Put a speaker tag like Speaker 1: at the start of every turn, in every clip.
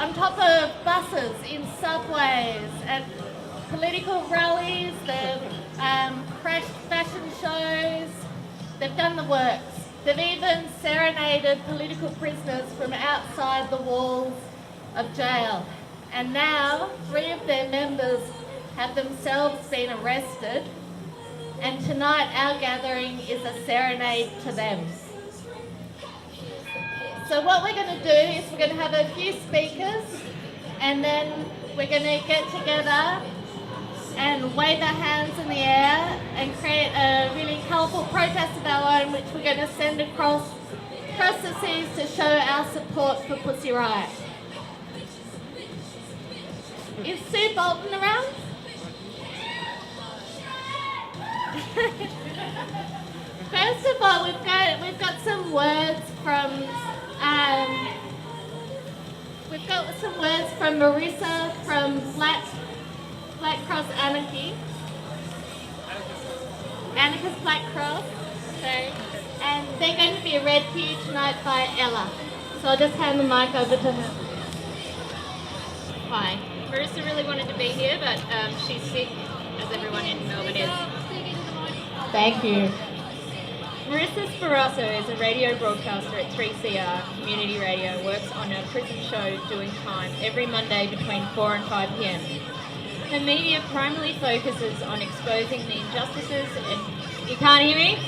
Speaker 1: on top of buses, in subways, at political rallies, they've crashed fashion shows, they've done the works. They've even serenaded political prisoners from outside the walls of jail. And now 3 of their members have themselves been arrested, and tonight our gathering is a serenade to them. So what we're going to do is we're going to have a few speakers, and then we're going to get together and wave our hands in the air and create a really colourful protest of our own, which we're going to send across the seas to show our support for Pussy Riot. Is Sue Bolton around? First of all, we've got some words from Marissa from Black Cross Anarchy. Anarchist Black Cross. Sorry. And they're going to be read to you tonight by Ella. So I'll just hand the mic over to her. Hi.
Speaker 2: Marissa really wanted to be here, but she's sick, as everyone in Melbourne is.
Speaker 1: Thank you.
Speaker 2: Marissa Sparasso is a radio broadcaster at 3CR Community Radio, works on a prison show Doing Time every Monday between 4 and 5 p.m. Her media primarily focuses on exposing the injustices and... You can't hear me?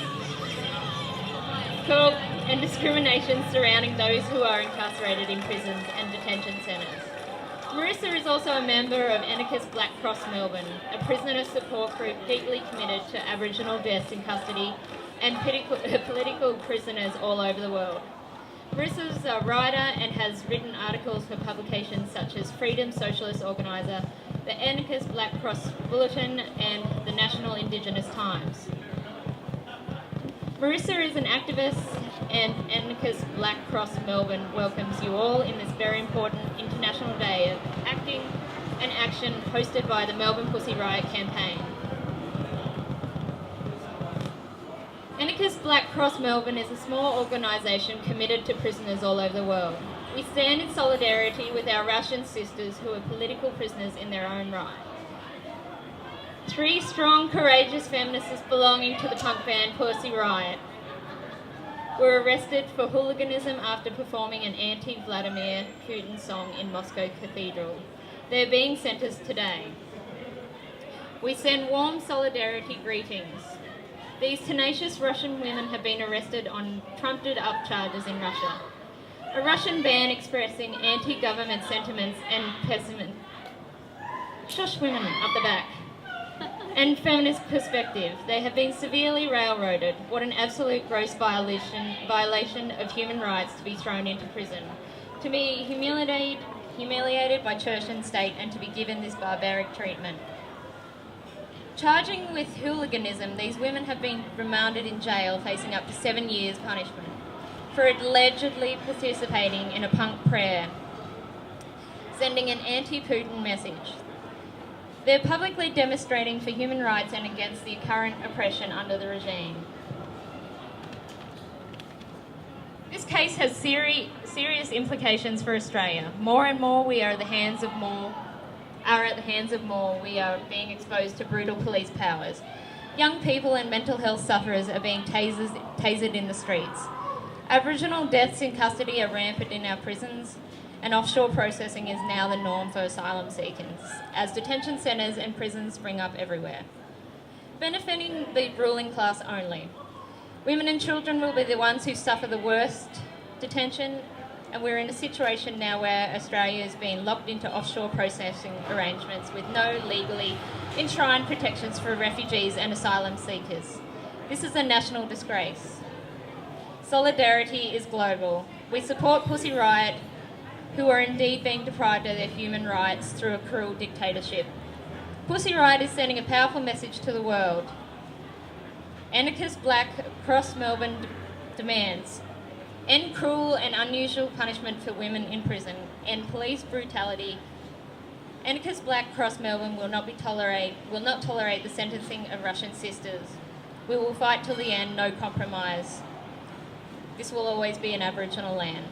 Speaker 2: Cool. And discrimination surrounding those who are incarcerated in prisons and detention centres. Marissa is also a member of Anarchist Black Cross Melbourne, a prisoner support group deeply committed to Aboriginal deaths in custody and political prisoners all over the world. Marissa is a writer and has written articles for publications such as Freedom Socialist Organiser, the Anarchist Black Cross Bulletin and the National Indigenous Times. Marissa is an activist, and Anarchist Black Cross Melbourne welcomes you all in this very important International Day of Acting and Action hosted by the Melbourne Pussy Riot campaign. Anarchist Black Cross Melbourne is a small organisation committed to prisoners all over the world. We stand in solidarity with our Russian sisters who are political prisoners in their own right. 3 strong, courageous feminists belonging to the punk band Pussy Riot were arrested for hooliganism after performing an anti-Vladimir Putin song in Moscow Cathedral. They're being sentenced today. We send warm solidarity greetings. These tenacious Russian women have been arrested on trumped-up charges in Russia. A Russian band expressing anti-government sentiments and pessimism. Shush women up the back. And feminist perspective. They have been severely railroaded. What an absolute gross violation of human rights to be thrown into prison. To be humiliated by church and state and to be given this barbaric treatment. Charging with hooliganism, these women have been remanded in jail facing up to 7 years punishment for allegedly participating in a punk prayer, sending an anti-Putin message. They're publicly demonstrating for human rights and against the current oppression under the regime. This case has serious implications for Australia. More and more we are at the hands of more. We are being exposed to brutal police powers. Young people and mental health sufferers are being tasered in the streets. Aboriginal deaths in custody are rampant in our prisons, and offshore processing is now the norm for asylum seekers, as detention centres and prisons spring up everywhere, benefiting the ruling class only. Women and children will be the ones who suffer the worst detention, and we're in a situation now where Australia is being locked into offshore processing arrangements with no legally enshrined protections for refugees and asylum seekers. This is a national disgrace. Solidarity is global. We support Pussy Riot, who are indeed being deprived of their human rights through a cruel dictatorship. Pussy Riot is sending a powerful message to the world. Anarchist Black Cross Melbourne demands end cruel and unusual punishment for women in prison, end police brutality. Anarchist Black Cross Melbourne will not tolerate the sentencing of Russian sisters. We will fight till the end, no compromise. This will always be an Aboriginal land.